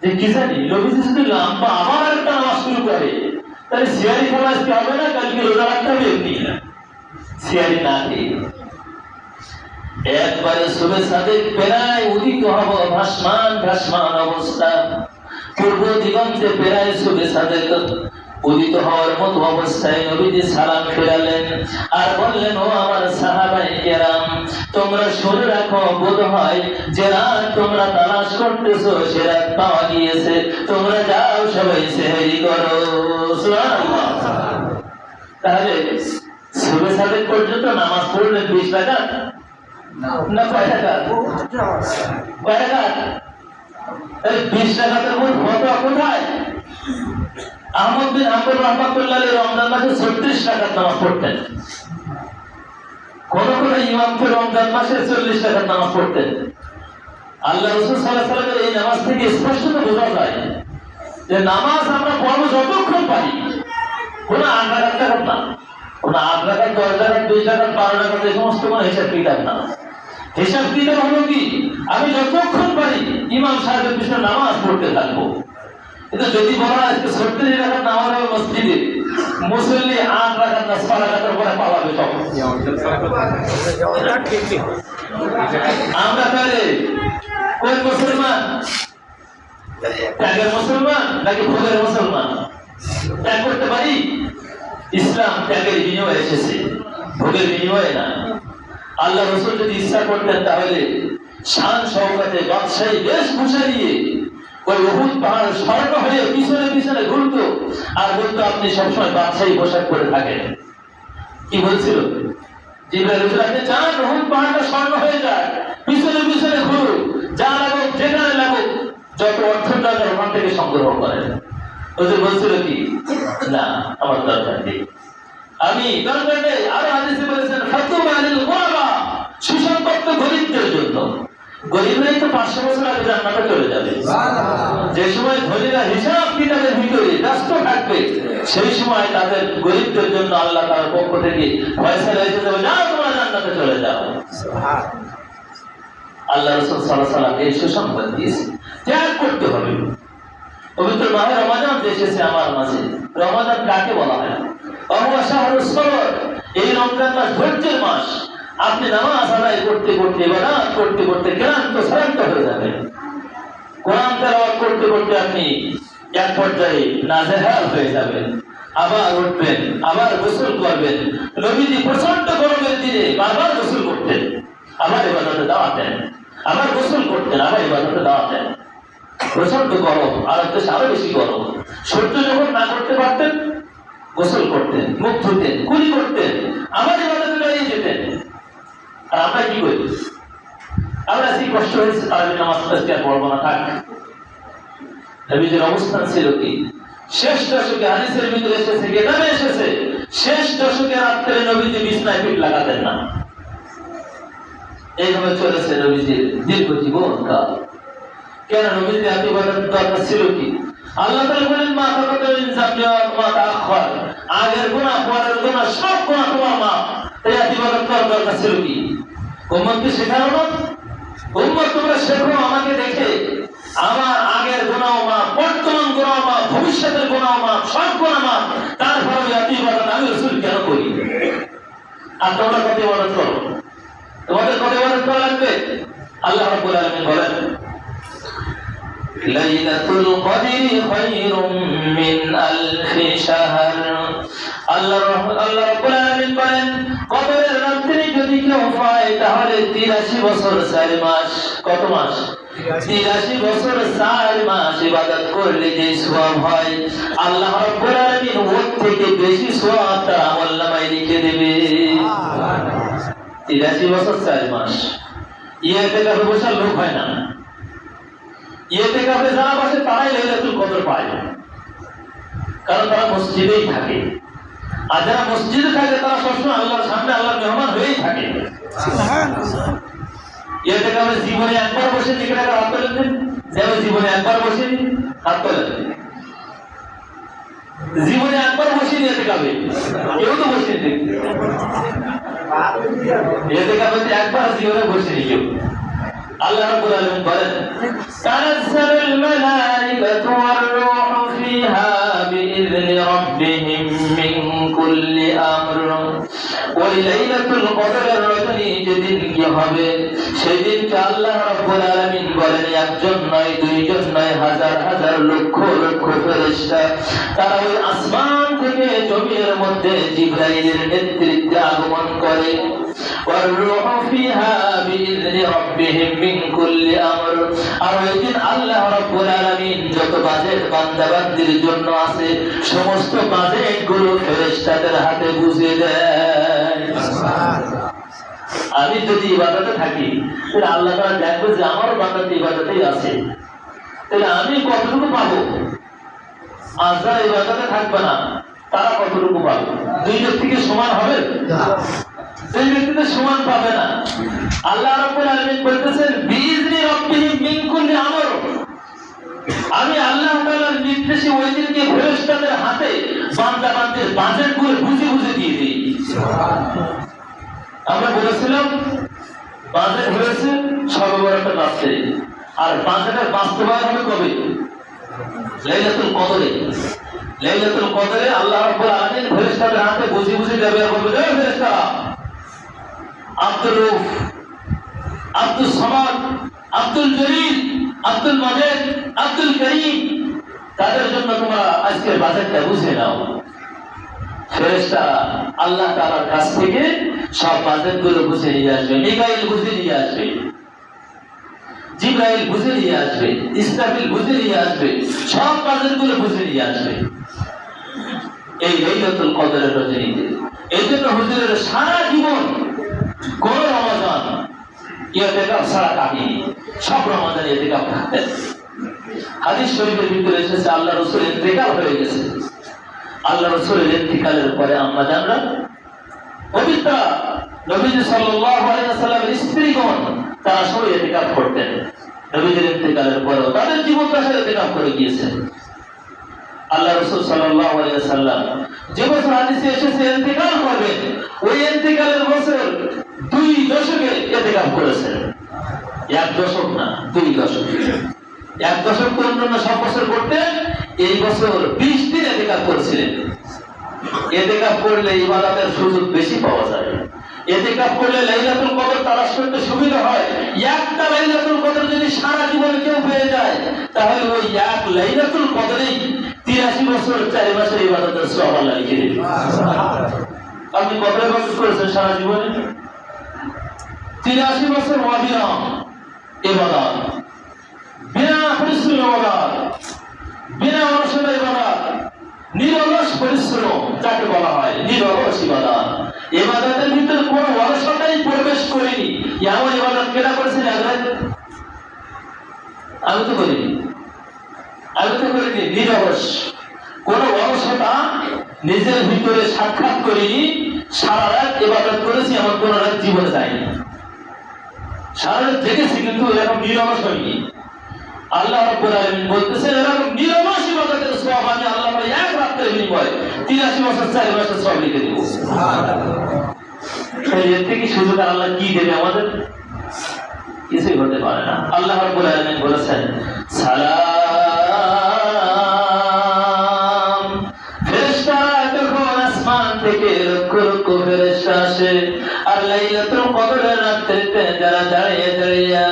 যে কি জানি, নবীজি যদি লম্বা আবার একটা নামাজ শুরু করে, তাহলে সেহারি খাওয়া আজকে হবে না, কালকে রোজা রাখতে হবে। এমনি সেহারি না খেয়ে একবারে সুবহ সাথে প্রায় উদিত হব, ভাসমান ভাসমান অবস্থা। পূর্ব দিগন্তে প্রায় সুবহ সাথে উদিত হওয়ার মতো অবস্থায় নবীজি সালাম ফেরালেন আর বললেন, ও আমার সাহাবায়ে কেরাম, তোমরা শুনে রাখো, বোধ হয় যে রাত তোমরা তালাশ করতেছো সে রাত পাওয়া গিয়েছে। তোমরা যাও, সবাই সেহরি করো। সুবহানাল্লাহ। তাহলে সুবহ সাথে পর্যন্ত নামাজ পড়লেন 20 রাকাত না কয় রাকাত? কয় রাকাত? এই 20 রাকাতের মধ্যে ফতোয়া কোথায়? আহমদ বিন হাম্বল রাহমাতুল্লাহ আলাইহি রমজান মাসে 36 রাকাত নামাজ পড়তেন। কোন কোন ইমাম তো রমজান মাসে 40 রাকাত নামাজ পড়তেন। আল্লাহ রাসূল সাল্লাল্লাহু আলাইহি ওয়াসাল্লামের এই নামাজ থেকে স্পষ্ট বোঝা যায় যে নামাজ আমরা পড়ব যতক্ষণ পারি, কোন 8 রাকাত না, কোন 8 রাকাত, 10 রাকাত, 20 রাকাত, 12 রাকাত, এই সমস্ত কোন হিসাব কিতাব না। হিসাব কিতাব হলো কি, আমি যতক্ষণ পারি ইমাম সাহেবের পিছনে নামাজ পড়তে থাকবো। কিন্তু যদি বলা হয় 36 রাকাত নামাজ হবে মসজিদে, মুসল্লি 8 রাকাত না 6 রাকাতের উপরে পালাবে সব। আমরা তাহলে কোন মুসলমান? ত্যাগের মুসলমান নাকি ভোগের মুসলমান? ত্যাগ করতে পারি? ইসলাম ত্যাগের বিনিময়ে এসেছে, ভোগের বিনিময়ে না। আল্লাহ রাসূল যদি ইচ্ছা করতেন তাহলে শান শওকতে বাদশাহী বেশভূষা দিয়ে ওই উহুদ পাহাড় স্বর্ণ হয়ে পিছনে পিছনে ঘুরতো আর বলতো আপনি সবসময় বাদশাহী পোশাক পরে থাকেন। কি বলছিল? জিবরাইল হুজুর আপনি চান উহুদ পাহাড়টা স্বর্ণ হয়ে যায়, পিছনে পিছনে ঘুরো, যা লাগুক যেখানে লাগুক, যত অর্থ দরকার ওখান থেকে সংগ্রহ করেন। হুজুর বলছিল কি, না আমার দরকার নেই, আমি দরকার নেই। আরো হাদিসে বলেছেন ফাতুবা লিল গুরাবা, সুসম্পন্ন গরীবদের জন্য। গরীবরাই তো 500 বছর আগে জান্নাতে চলে যাবে। যে সময় ধনীরা হিসাব কিতাবের ভিতরে ব্যস্ত থাকবে, সেই সময় তাদের গরীবদের জন্য আল্লাহ তাআলার পক্ষ থেকে ফয়সালা এসে যাবে, যাও তোমরা জান্নাতে চলে যাও। আল্লাহ রাসূল সাল্লাল্লাহু আলাইহি ওয়াসাল্লাম এই সুসংবাদ দিয়েছেন, ত্যাগ করতে হবে। পবিত্র মাহে রমাদান এসেছে আমার মাঝে। রমাদান কাকে বলা হয়? আহুয়া শাহরুস সবর, এই রমজান মাস ধৈর্যের মাস। আপনি নামাজ আদায় করতে করতে, ইবাদত করতে করতে ক্লান্ত শ্রান্ত হয়ে যাবেন। কোরআন তেলাওয়াত করতে করতে আপনি এক পর্যায়ে নাজেহাল হয়ে যাবেন। আবার উঠবেন, আবার গোসল করবেন। নবীজি প্রচন্ড গরমের দিনে বারবার গোসল করতেন, আবার ইবাদতে দাওয়াত দেন, আবার গোসল করতেন, আবার ইবাদতে দাওয়াত দেন। প্রচন্ড গরম, আর দেশে আরো বেশি গরম। সহ্য যখন না করতে পারতেন গোসল করতেন, মুখ ধুতেন, কুলি করতেন, আবার ইবাদতে দাঁড়িয়ে যেতেন। আর আমরা কি করি? আমরা সেই কষ্ট হয়েছে তারাবি নামাজ পড়তে আর পড়বো না, থাক। নবীজির অবস্থান ছিল কি? শেষ দশকে হাদিসের ভিতরে এসেছে, কিতাবে এসেছে, শেষ দশকে রাত্রে নবীজি বিছনায় পিঠ লাগাতেন না। এইভাবে চলেছে নবীজির দীর্ঘ জীবনকাল। কেন? নবীজির এত ইবাদত দরকার ছিল কি? আল্লাহ তাআলা বলেন মা তাকাদ্দামিন যামবিহা মা তাআখার, আগের গুনাহ পরের গুনাহ সব গুনাহ তোমার মাফ। এই ইবাদত দরকার ছিল কি? উম্মতকে শেখানো না? উম্মত তোমরা শেখো আমাকে দেখে, আমার আগের গুনাহ মাফ, বর্তমান গুনাহ মাফ, ভবিষ্যতের গুনাহ মাফ, সব গুনাহ মাফ। তারপরে এত ইবাদত আমি রাসূল কেন করি? আর তোমরা কত ইবাদত করো? তোমাদের কত ইবাদত করা লাগবে? আল্লাহ রাব্বুল আলামিন বলেন লাইলাতুল কদরি খায়রুম মিন আলফি শাহর। আল্লাহ রাব্বুল আলামিন বলেন কদরের রাত্রি যদি কেউ পায় তাহলে 83 বছর 4 মাস। কত মাস? 83 বছর 4 মাস ইবাদত করলে যে সওয়াব হয়, আল্লাহ রাব্বুল আলামিন ওর থেকে বেশি সওয়াব তার আমলনামায় লিখে দেবে। 83 বছর 4 মাস। ইতিকাফে বসার লোক হয় না। ইতিকাফে যারা বসে তারাই লাইলাতুল কদর পায়, কারণ তারা মসজিদেই থাকে। আর যারা মসজিদে থাকে তারা সবসময় আল্লাহর সামনে আল্লাহর মেহমান হয়েই থাকে। ইতিকাফে জীবনে একবার বসে জিকির করে হাত তোলেন দিন, যারা জীবনে একবার বসে হাত তোলেন। জীবনে একবার বসে ইতিকাফে কেউ তো বসে নেই। ইতিকাফে একবার জীবনে বসে নেই কেউ। আল্লাহ রাব্বুল আলামিন বলেন তানাজ্জালুল মালাইকাতু ওয়ার রূহু ফিহা বিইذনি রাব্বিহিম মিন কুল্লি আমর। ওই লাইলাতুল কদরের রাতে যেদিন কি হবে, সেদিন আল্লাহ রাব্বুল আলামিন বলেন একজন নয়, দুইজন নয়, হাজার হাজার লক্ষ লক্ষ ফেরেশতা তারা ওই আসমান থেকে জমিনের মধ্যে জিবরাইলের নেতৃত্বে আগমন করে। ওয়ার রূহু ফিহা বিইذনি রাব্বিহিম মিন কুল্লি আমর। আর ওইদিন আল্লাহ রাব্বুল আলামিন যত বাজেট বান্দাবান্দির জন্য আছে সমস্ত বাজেট গুলো ফেরেশতাদের হাতে বুঝিয়ে দেয়। আমি যদি ইবাদতে থাকি তাহলে আল্লাহ তাআলা দেখবে যে আমার বান্দাতে ইবাদতেই আছে। তাহলে আমি কতটুকু পাবো? আর যারা ইবাদতে থাকবে না তারা কতটুকু পাবে? দুই ব্যক্তিকে সমান হবে? দুই ব্যক্তিতে সমান পাবে না। আল্লাহ রাব্বুল আলামিন বলতেছেন বিইজনি রাব্বিহিম মিন কুল্লি আমর, আমি আল্লাহ তাআলার নির্দেশে ওই দিনকে ফেরেশতাদের হাতে বান্দাবান্দির বাজেটগুলো বুঝে বুঝে দিয়ে দিই। আমরা বলেছিলাম বাজেট হয়েছে শবে বরাতের রাতে, আর বাজেটের বাস্তবায়ন হবে কবে? লাইলাতুল কদরে। লাইলাতুল কদরে আল্লাহ রাব্বুল আলামিন ফেরেশতাদের হাতে বুঝে বুঝে দেবে আর বলবে, এই ফেরেশতারা, আব্দুর রউফ, আব্দুল সামাদ, আব্দুল জলিল, আব্দুল মাজিদ, আব্দুল করিম, তাদের জন্য তোমরা আজকের বাজেটটা বুঝে নাও। ফেরেশতারা আল্লাহ তাআলার কাছ থেকে সব বাজেটগুলো বুঝে নিয়ে আসবে। মিকাইল বুঝে নিয়ে আসবে, জিবরাইল বুঝে নিয়ে আসবে, ইসরাফিল বুঝে নিয়ে আসবে, সব বাজেটগুলো বুঝে নিয়ে আসবে এই লাইলাতুল কদরের রজনীতে। এই জন্য হুজুরের সারা জীবন কোন রমজান ইতিকাফ ছাড়া কাটিয়ে সব রমজান ইতিকাফ থাকতেন। হাদিস শরীফের ভিতরে এসেছে আল্লাহ রাসূল ইন্তেকাল হয়ে গেছে। আল্লাহ রাসূলের ইন্তেকালের পরে আম্মা জানরা পবিত্র নবীজি সাল্লাল্লাহু আলাইহি ওয়াসাল্লামের স্ত্রীগণ তারা সবাই ইতিকাফ করতেন। নবীজির ইন্তেকালের পরেও তাদের জীবন দশায় ইতিকাফ করে গিয়েছেন। আল্লাহ রাসূল সাল্লাল্লাহু আলাইহি ওয়াসাল্লাম যে বছর হাদিসে এসেছে ইন্তেকাল করবেন, ওই ইন্তেকালের বছর 2 দশকে ইতিকাফ করেছেন। 1 দশক না, 2 দশক। 1 দশক তো অন্যান্য সব বছর করতেন, এই বছর 20 দিন ইতিকাফ করেছিলেন। ইতিকাফ করলে ইবাদতের সুযোগ বেশি পাওয়া যায়। ইতিকাফ করলে লাইলাতুল কদর তালাশ করতে সুবিধা হয়। একটা লাইলাতুল কদর যদি সারা জীবনে কেউ পেয়ে যায়, তাহলে ওই এক লাইলাতুল কদরেই 83 বছর 4 মাসের ইবাদতের সওয়াব আল্লাহ লিখে দেবেন। আপনি কত ইবাদত করেছেন সারা জীবনে? 83 বছর অবিরাম ইবাদত, বিনা পরিশ্রম ইবাদত, বিনা অলসতা ইবাদত, নিরলস পরিশ্রম যাকে বলা হয়, নিরলস ইবাদত। ইবাদতের ভিতরে কোনো অলসতাই প্রবেশ করেনি। এমন ইবাদত কেনা করেছেন? আমি তো করিনি, নিরলস কোন অলসতা নিজের ভিতরে সাক্ষাৎ করিনি। সারা রাত ইবাদত করেছি, আমার কোন রাত জীবনে যায়নি। সারা রাত জেগেছি কিন্তু এরকম নিরলস হয়নি। আল্লাহ রাব্বুল আলামিন বলতেছেন এরকম নিরলস ইবাদতের সওয়াব আমি আল্লাহ পাক এক রাতের বিনিময়ে 83 বছর 4 মাসের সওয়াব লিখে দেব। সুবহানাল্লাহ। এর থেকে সুযোগ আল্লাহ কি দেবে আমাদের? কিছুই হতে পারে না। আল্লাহ রাব্বুল আলামিন বলেছেন সালাম, ফেরেশতারা যখন আসমান থেকে লক্ষ লক্ষ ফেরেশতা আসে আর লাইলাতুল কদরের রাতে যারা দাঁড়িয়ে দাঁড়িয়ে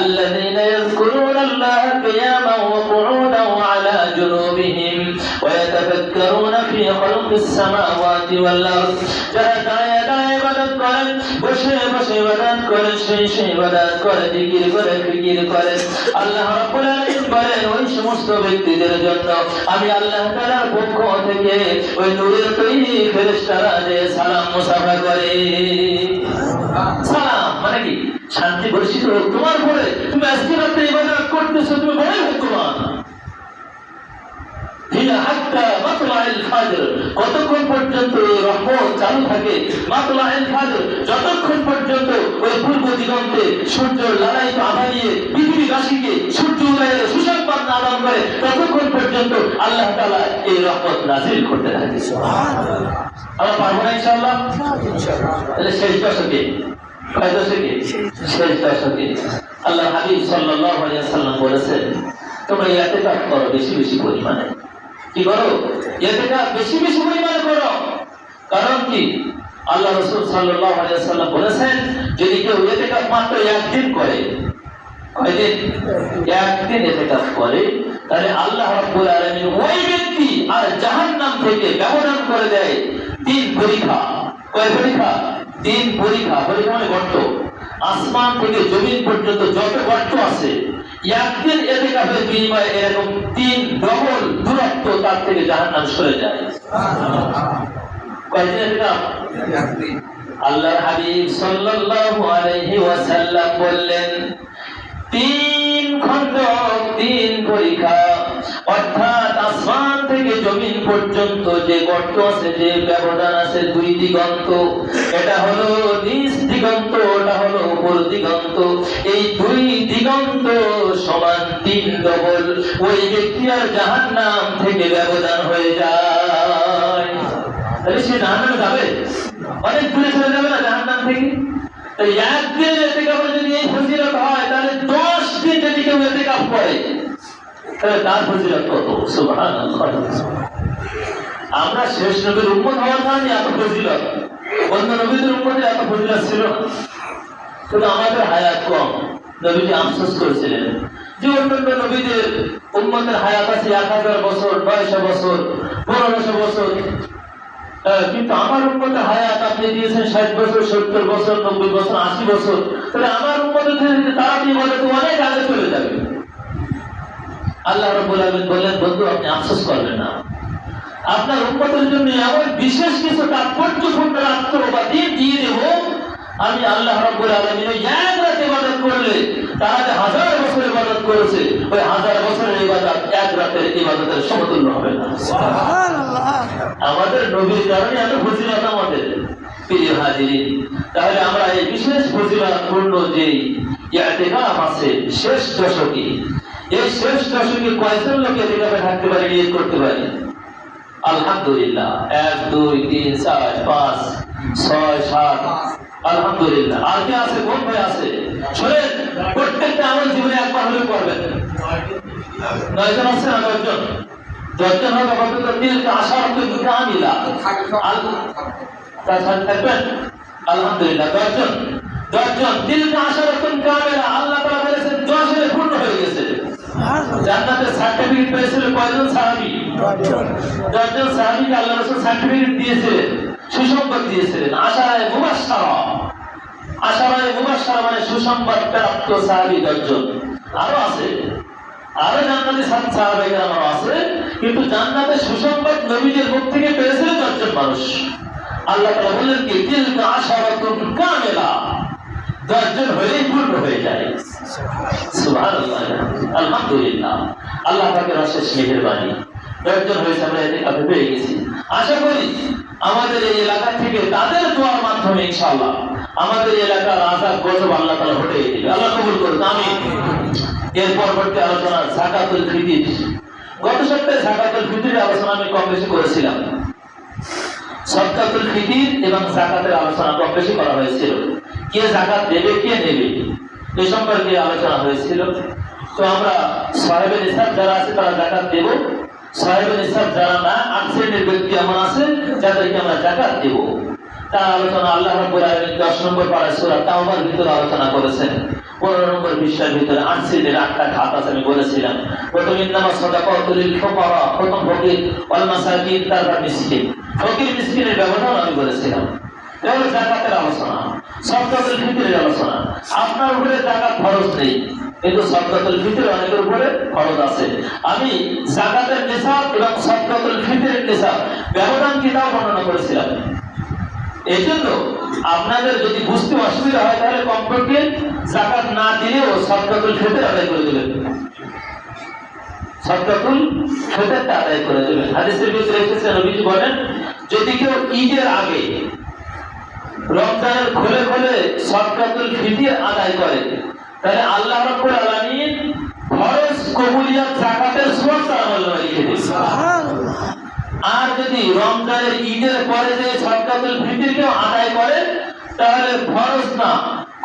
الذين يذكرون الله قياما وقعودا وعلى جنوبهم ويتفكرون في خلق السماوات والأرض, যারা দাঁড়িয়ে দাঁড়িয়ে ইবাদত করেন, বসে বসে ইবাদত করেন, শুয়ে ইবাদত করে, জিকির করে, ফিকির করে, আল্লাহ রাব্বুল আলামিন বলেন ওই সমস্ত ব্যক্তিদের জন্য আমি আল্লাহ তাআলার পক্ষ থেকে ওই নূরের তৈরি ফেরেশতারা যে সালাম মুসাফা করে। সালাম মানে কি? শান্তি বর্ষিত হোক তোমার পরে। তুমি আজকে রাতে ইবাদত করতেছো, তুমি বড়ই ভাগ্যবান। কতক্ষণ পর্যন্ত রহমত চালু থাকে? মাতলাইল ফাজর, যতক্ষণ পর্যন্ত ওই পূর্ব দিগন্তে সূর্য লালায়িত আভা নিয়ে পৃথিবীবাসীকে সূর্য উদয়ের সুসংবাদ দান করে, ততক্ষণ পর্যন্ত আল্লাহ তাআলা এই রহমত নাযিল করতে থাকে। সুবহানাল্লাহ। আমরা পারবো না ইনশাআল্লাহ? তাহলে শেষ দশকে, কয় দশকে? শেষ দশকে আল্লাহ হাবিব সাল্লাল্লাহু আলাইহি ওয়াসাল্লাম বলেছেন তোমরা ইতিকাফ করো বেশি বেশি পরিমাণে। কি করো? ইতিকাফ বেশি বেশি পরিমাণে করো। কারণ কি? আল্লাহ রাসূল সাল্লাল্লাহু আলাইহি ওয়াসাল্লাম বলেছেন যদি কেউ ইতিকাফ মাত্র একদিন করে, কয়দিন? একদিন ইতিকাফ করে, তাহলে আল্লাহ রাব্বুল আলামিন ওই ব্যক্তি আর জাহান্নাম থেকে ব্যবধান করে দেয় 3 পরীক্ষা। কয় পরীক্ষা? 3 পরীক্ষা। পরীক্ষা মানে গর্ত। আসমান থেকে জমিন পর্যন্ত যত গর্ত আছে, একদিন ইতিকাফের বিনিময়ে এরকম 3 ডবল দূরত্ব তার থেকে জাহান্নাম সরে যায়। কয়দিন ইতিকাফ? একদিন। আল্লাহর হাবিব সাল্লাল্লাহু আলাইহি ওয়াসাল্লাম বললেন 3 খন্ডক কঠিন পরীক্ষা। অর্থাৎ আসমান থেকে জমিন পর্যন্ত যে গর্ত আছে, যে ব্যবধান আছে, দুই দিগন্ত, এটা হলো নিচ দিগন্ত, ওটা হলো উপর দিগন্ত। এই দুই দিগন্ত সমান 3 ডবল। ওই ব্যক্তি আর জাহান্নাম থেকে ব্যবধান হয়ে যায়। তাহলে সে জাহান্নামে যাবে, অনেক দূরে চলে যাবে না জাহান্নাম থেকে। তাই একদিন ইতিকাফের যদি এই ফজিলত হয়, তাহলে 10 দিন যদি কেউ ইতিকাফ করে, তাহলে তার ফজিলত কত! সুবহানাল্লাহ। আমরা শেষ নবীর উম্মত হওয়ার কারণে এত ফজিলত, অন্য নবীদের উম্মতের এত ফজিলত ছিল না। কিন্তু আমাদের হায়াত কম। নবীজি আফসোস করেছিলেন যে অন্যান্য নবীদের উম্মতের হায়াত আছে 1000 বছর, 900 বছর, 1500 বছর, কিন্তু আমার উম্মতের হায়াত আপনি দিয়েছেন 60 বছর, 70 বছর, 90 বছর, 80 বছর। তাহলে আমার উম্মতের তারা অনেক আগে চলে যাবে। আল্লাহ রাব্বুল আলামিন বললেন, বন্ধু আপনি আফসোস করবেন না, আপনার উম্মতের জন্য এমন বিশেষ কিছু তাৎপর্যপূর্ণ রাত্র বা দিন দিয়ে দেব, আমি আল্লাহ রাব্বুল আলামিন এক রাত ইবাদত করলে তারা যে 1000 বছর ইবাদত করেছে, ওই 1000 বছরের ইবাদত এক রাতের ইবাদতের সমতুল্য হবে না। সুবহানাল্লাহ। আমাদের নবীর কারণে এত ফজিলত আমাদের, প্রিয় হাজিরিন। তাহলে আমরা এই বিশেষ ফজিলতপূর্ণ যে ইতিকাফ আছে শেষ দশকে, এই শেষ দশকে কয়জন লোক ইতিকাফে থাকতে পারে, নিয়ত করতে পারে? আলহামদুলিল্লাহ 1 2 3 4 5 6 7 আলহামদুলিল্লাহ। আর কি আছে? কোন ভাই আছে? শুনেন, প্রত্যেকটা আমল জীবনে একবার হলেও করবেন। 9 জন আছে না? 10 জন। 10 জন হবে কত? তিলকা আশারাতুল কামিলা। থাকবেন আলহামদুলিল্লাহ 10 জন। 10 জন তিলকা আশারাতুল কামিলা। আল্লাহ তাআলা বলেছেন 10 এর পূর্ণ হয়ে গেছে। জান্নাতের সার্টিফিকেট পেয়েছিল কয়জন সাহাবী? 10 জন সাহাবীকে আল্লাহ রাসূল সার্টিফিকেট দিয়েছিলেন, সুসংবাদ দিয়েছিলেন। আশারায়ে মুবাশশারা মানে সুসংবাদ প্রাপ্ত সাহাবী 10 জন। আরো আছে, আরো জান্নাতে সাহাবায়ে কেরাম আছে, কিন্তু জান্নাতের সুসংবাদ নবীদের মুখ থেকে পেয়েছিল 10 জন মানুষ। আল্লাহ তাআলা বললেন কি তিলকা আশারাতুন কামিলা, 10 জন হলেই পূর্ণ হয়ে যায়। সুবহানাল্লাহ, আলহামদুলিল্লাহ। আল্লাহ পাকের অশেষ মেহেরবানি, 10 জন হয়েছে, আমরা ইতিকাফে পেয়ে গেছি। আশা করি আমাদের এই এলাকা থেকে তাদের দোয়ার মাধ্যমে ইনশাআল্লাহ আমাদের এলাকার আযাব গজব আল্লাহ তাআলা হটিয়ে দিবে। আল্লাহ কবুল করুন, আমিন। এর পরবর্তী আলোচনা যাকাতুল ফিতর। গত সপ্তাহে যাকাতুল ফিতরের আলোচনা আমি কম বেশি করেছিলাম। সদকাতুল ফিতর এবং যাকাতের আলোচনা কম বেশি করা হয়েছিল। কে যাকাত দেবে, কে নেবে, এই সম্পর্কে আলোচনা হয়েছিল। তো আমরা সাহেবে নিসাব যারা আছে তারা যাকাত দেব, সাহেবে নিসাব যারা না, 8 শ্রেণীর ব্যক্তি এমন আছে যাদেরকে আমরা যাকাত দেব। তার আলোচনা আল্লাহ রাব্বুল আলামিন 10 নম্বর পারা সূরা তাওবার ভিতরে আলোচনা করেছেন। 15 নম্বর বিষয়ের ভিতরে 8 শ্রেণীর 8টা খাত আছে আমি বলেছিলাম। প্রথম ইন্নামা সাদাকাতুল লিল ফুকারা, প্রথম ফকির ওয়াল মাসাকিন, তারপর মিসকিন। ফকির মিসকিনের ব্যবধান আমি বলেছিলাম। এবারে যাকাতের আলোচনা, সদকাতুল ফিতরের আলোচনা। আপনার উপরে যাকাত ফরজ নেই, কিন্তু সদকাতুল ফিতর অনেকের উপরে ফরজ আছে। আমি যাকাতের নিসাব এবং সদকাতুল ফিতরের নিসাব ব্যবধান কিতাব বর্ণনা করেছিলাম। এজন্য আপনাদের যদি বুঝতে অসুবিধা হয় তাহলে কমপক্ষে যাকাত না দিলেও সদকাতুল ফিতর আদায় করে দেবেন। সদকাতুল ফিতরটা আদায় করে দেবেন। হাদিসের ভিতরে এসেছে, নবীজি বলেন যদি কেউ ঈদের আগে রমজানের খোলে খোলে সদকাতুল ফিতর আদায় করে, তাহলে আল্লাহ রাব্বুল আলামিন ফরজ কবুলিয়াত যাকাতের সওয়াব তার আমলে লিখে দেন। সুবহানাল্লাহ। আর যদি রমজানের ঈদের পরে যে সদকাতুল ফিতর কেউ আদায় করে, তাহলে ফরজ না,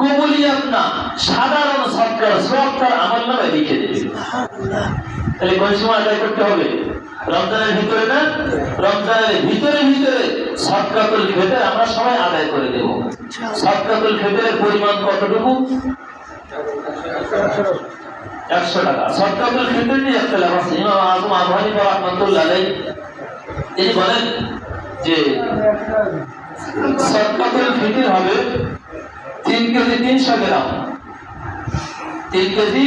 কবুলিয়াত না, সাধারণ সদকার সওয়াব তার আমলে লিখে দেবে। সুবহানাল্লাহ। তাহলে কোন সময় আদায় করতে হবে? রমজানের ভিতরে না, রমজানের ভিতরে সদকাতুল ফিতর আমরা সবাই আদায় করে দেব। সদকাতুল ফিতরের পরিমাণ কতটুকু? 100 টাকা। সদকাতুল ফিতর নিয়ে ইখতিলাফ আছে। ইমাম আযম আবু হানিফা রাহমাতুল্লাহ আলাইহি তিনি বলেন যে সদকাতুল ফিতর হবে 3 কেজি 300 গ্রাম, 3 কেজি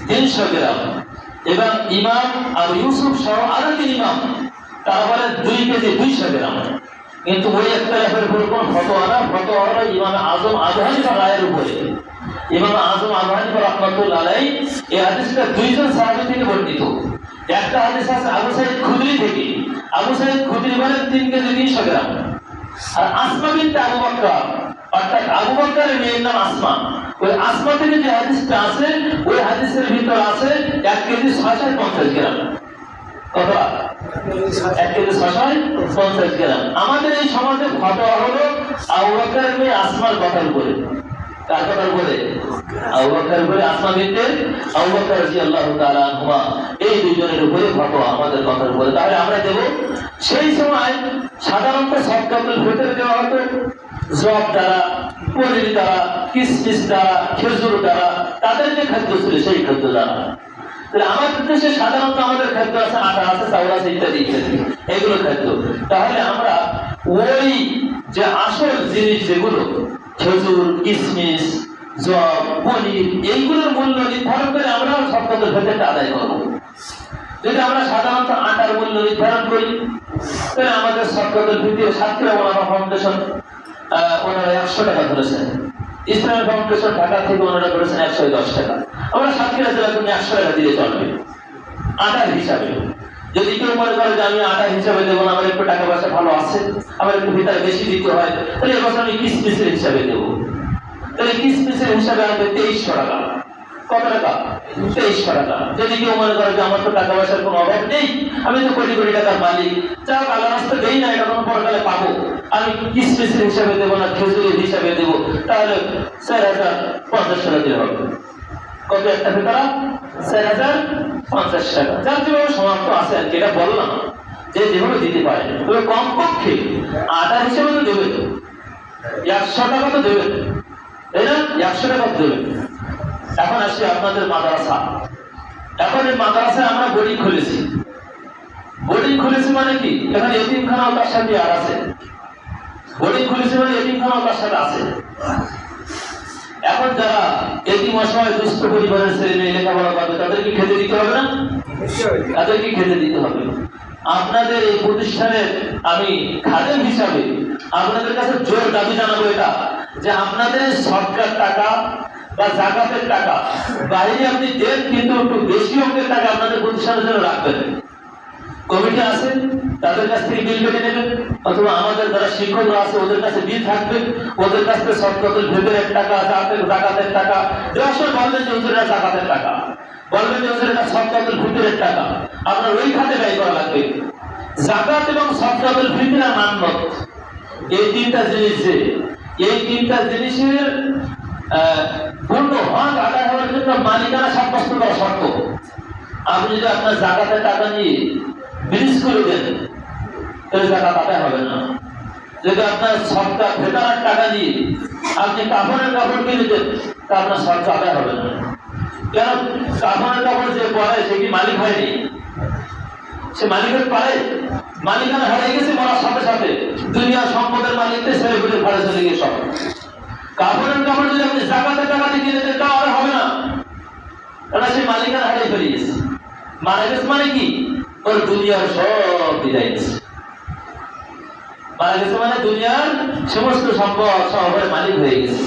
300 গ্রাম। এবং ইমাম আবু ইউসুফ সহ আরো 3 ইমাম তারা বলেন 2 কেজি 200 গ্রাম। কিন্তু ওই ইখতিলাফের উপর কোন ফতোয়া না, ফতোয়া হলো ইমাম আযম আবু হানিফা রায়ের উপরে। ইমাম আযম আবু হানিফা রাহমাতুল্লাহ আলাইহি এই হাদিসটা দুইজন সাহাবী থেকে বর্ণিত। একটা হাদিস আছে আবু সাঈদ খুদরি থেকে। আবু সাঈদ খুদরি বলেন 3 কেজি 300 গ্রাম। আর আসমা বিনতে আবু বকর, অর্থাৎ আবু বকরের মেয়ের নাম আসমা, ওই আসমা থেকে যে হাদিসটা আছে ওই হাদিসের ভিতর আছে 1 কেজি 650 গ্রাম। কত? 1 কেজি 650 গ্রাম। আমাদের এই সমাজে ফতোয়া হলো আবু বকরের মেয়ে আসমার কথার উপরে। কার কথার উপরে? আবু বকরের উপরে, আসমা বিনতে আবু বকর রাদিয়াল্লাহু তাআলা আনহুমা, এই দুইজনের উপরে ফতোয়া আমাদের কথার উপরে। তাহলে আমরা দেব। সেই সময় সাধারণত সদকাতুল ফিতর দেওয়া হতো জব দ্বারা, পনির দ্বারা, কিশমিশ দ্বারা, খেজুর দ্বারা, তাদের যে খাদ্য ছিল সেই খাদ্য দ্বারা। তাহলে আমাদের দেশে সাধারণত আমাদের খাদ্য আছে, আটা আছে, চাউল আছে, ইত্যাদি ইত্যাদি, এগুলো খাদ্য। তাহলে আমরা ওই যে আসল জিনিস যেগুলো খেজুর, কিশমিশ, জব, পনির, এইগুলোর মূল্য নির্ধারণ করে আমরা সদকাতুল ফিতরটা আদায় করব। যদি আমরা সাধারণত আটার মূল্য নির্ধারণ করি তাহলে আমাদের সদকাতুল ফিতর সাতক্ষীরা ওলামা ফাউন্ডেশন ওনারা 100 টাকা ধরেছেন। ইসলামিক ফাউন্ডেশন ঢাকা থেকে ওনারা করেছেন 110 টাকা। আমরা সাতক্ষীরা জেলার জন্য 100 টাকা দিলে চলবে আটার হিসাবে। যদি কেউ মনে করে যে আমি আটার হিসাবে দেবো না, আমার একটু টাকা পয়সা ভালো আছে, আমার একটু ভিতরে বেশি দিতে হয়, তাহলে এবছর আমি কিশমিশের হিসাবে দেবো। তাহলে কিশমিশের হিসাবে আমাদের 2300 টাকা। কত টাকা? 2300 টাকা। যদি কেউ মনে করে যে আমার তো টাকা পয়সার কোনো অভাব নেই, আমি তো কোটি কোটি টাকার মালিক, যাও আল্লাহ রাস্তা দেই না, এটা কোনো পরকালে পাবো, আমি কিশমিশের হিসাবে দেবো না, খেজুরের হিসাবে দেবো, তাহলে 4050 টাকা দিলে হবে। কত একটা ফিতরা? 4050 টাকা। যার যেভাবে সমাপ্ত আছে আর কি, এটা বললাম যে যেভাবে দিতে পারে। তবে কমপক্ষে আটার হিসাবে তো দেবে, 100 টাকা তো দেবে, তাই না? 100 টাকা দেবে। এখন আসি আপনাদের মাদ্রাসা। এখন এই মাদ্রাসায় আমরা বোর্ডিং খুলেছি। বোর্ডিং খুলেছি মানে কি, এখানে এতিমখানাও তার সাথে আর আছে। বোর্ডিং খুলেছি মানে এতিমখানাও তার সাথে আছে। এখন যারা এতিম অসহায় দুস্থ পরিবারের ছেলে মেয়ে লেখাপড়া করবে তাদেরকে খেতে দিতে হবে না? তাদেরকে খেতে দিতে হবে। আপনাদের এই প্রতিষ্ঠানের আমি খাদেম হিসাবে আপনাদের কাছে জোর দাবি জানাবো এটা, যে আপনাদের সরকার টাকা বা জাকাতের টাকা বাইরে আপনি দেন, কিন্তু একটু বেশি অঙ্কের টাকা আপনাদের প্রতিষ্ঠানের জন্য রাখবেন। কমিটি আছে, তাদের কাছ থেকে বিল কেটে নেবেন, অথবা আমাদের যারা শিক্ষকরা আছে ওদের কাছে বিল থাকবে, ওদের কাছ থেকে সদকাতুল ফিতরের টাকা, জাকাতের টাকা দেওয়ার সময় বলবেন যে হুজুর এটা জাকাতের টাকা, বলবেন যে হুজুর এটা সদকাতুল ফিতরের টাকা, আপনার ওই খাতে ব্যয় করা লাগবে। জাকাত এবং সদকাতুল ফিতর আর মাননত, এই তিনটা জিনিস, এই তিনটা জিনিসের পূর্ণ হক আদায় হওয়ার জন্য মালিকানা সাব্যস্ত করা শর্ত। আপনি যদি আপনার জাকাতের টাকা নিয়ে বিলিজ করে দেন তাহলে জাকাত আদায় হবে না। যদি আপনার সরকার ভেতরের টাকা দিয়ে আপনি কাপড়ের কাপড় কিনে দেন তা আপনার সরকার আদায় হবে না। কেন? কাপড়ের কাপড় যে পরে সে কি মালিক হয়নি? সে মালিকের পারে, মালিকানা হারিয়ে গেছে মরার সাথে সাথে, দুনিয়ার সম্পদের মালিকদের ছেলে পেলে ভাড়ে চলে গিয়ে সব। কাপড়ের কাপড় যদি আপনি জাকাতের টাকা দিয়ে কিনে দেন তাও আদায় হবে না, কারণ সে মালিকানা হারিয়ে ফেলে গেছে। মারা গেছে মানে কি, ওর দুনিয়ার সব বিদায় গেছে। মারা গেছে মানে দুনিয়ার সমস্ত সম্পদ সবের মালিক হয়ে গেছে।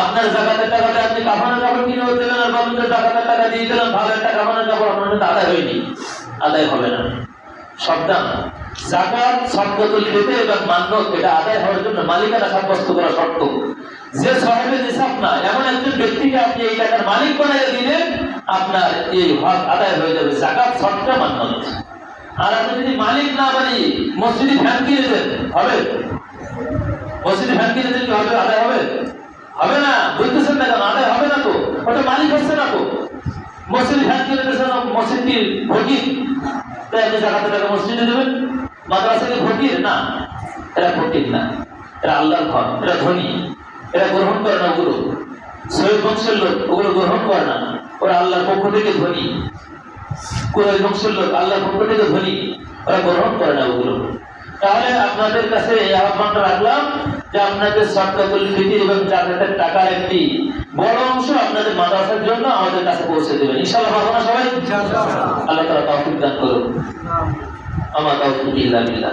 আপনার জাকাতের টাকাতে আপনি কাফনের কাপড় কিনে দিলেন আর বলুন জাকাতের টাকা দিয়ে দিলাম, ভালো একটা কাফনের কাপড় আপনার সাথে আদায় হয়নি, আদায় হবে না। সাবধান, জাকাত, সদকাতুল ফিতর এবং মাননত এটা আদায় হওয়ার জন্য মালিকানা সাব্যস্ত করা শর্ত। যে সাহেবের নিসাব না এমন একজন ব্যক্তিকে আপনি এই টাকার মালিক বানিয়ে দিলেন, আপনার এই হক আদায় হয়ে যাবে, জাকাত, সদকা, মাননত। আর আপনি যদি মালিক না বানিয়ে মসজিদে ফ্যান কিনে দেন, হবে? মসজিদে ফ্যান কিনে দিলে হবে, আদায় হবে? হবে না। বুঝতেছেন না কেন? আদায় হবে না তো, ওটা মালিক হচ্ছে না তো। মসজিদে ফ্যান কিনে দিয়েছেন, মসজিদটির ফকির, তাই আপনি জাকাতের টাকা মসজিদে দেবেন? মাদ্রাসাকে ফকির না, এরা ফকির না, এরা আল্লাহর ঘর, এরা ধনী, এরা গ্রহণ করে না ওগুলো। সৈয়দ বংশের লোক ওগুলো গ্রহণ করে না, ওরা আল্লাহর পক্ষ থেকে ধনী। কুরাইশ বংশের লোক আল্লাহর পক্ষ থেকে ধনী, ওরা গ্রহণ করে না ওগুলো। তাহলে আপনাদের কাছে এই আহ্বানটা রাখলাম যে আপনাদের সদকাতুল ফিতর এবং জাকাতের টাকার একটি বড় অংশ আপনাদের মাদ্রাসার জন্য আমাদের কাছে পৌঁছে দেবেন ইনশাআল্লাহ। পাবো না সবাই? আল্লাহ তাআলা তৌফিক দান করুন। আমার তৌফিক ইল্লা বিল্লাহ।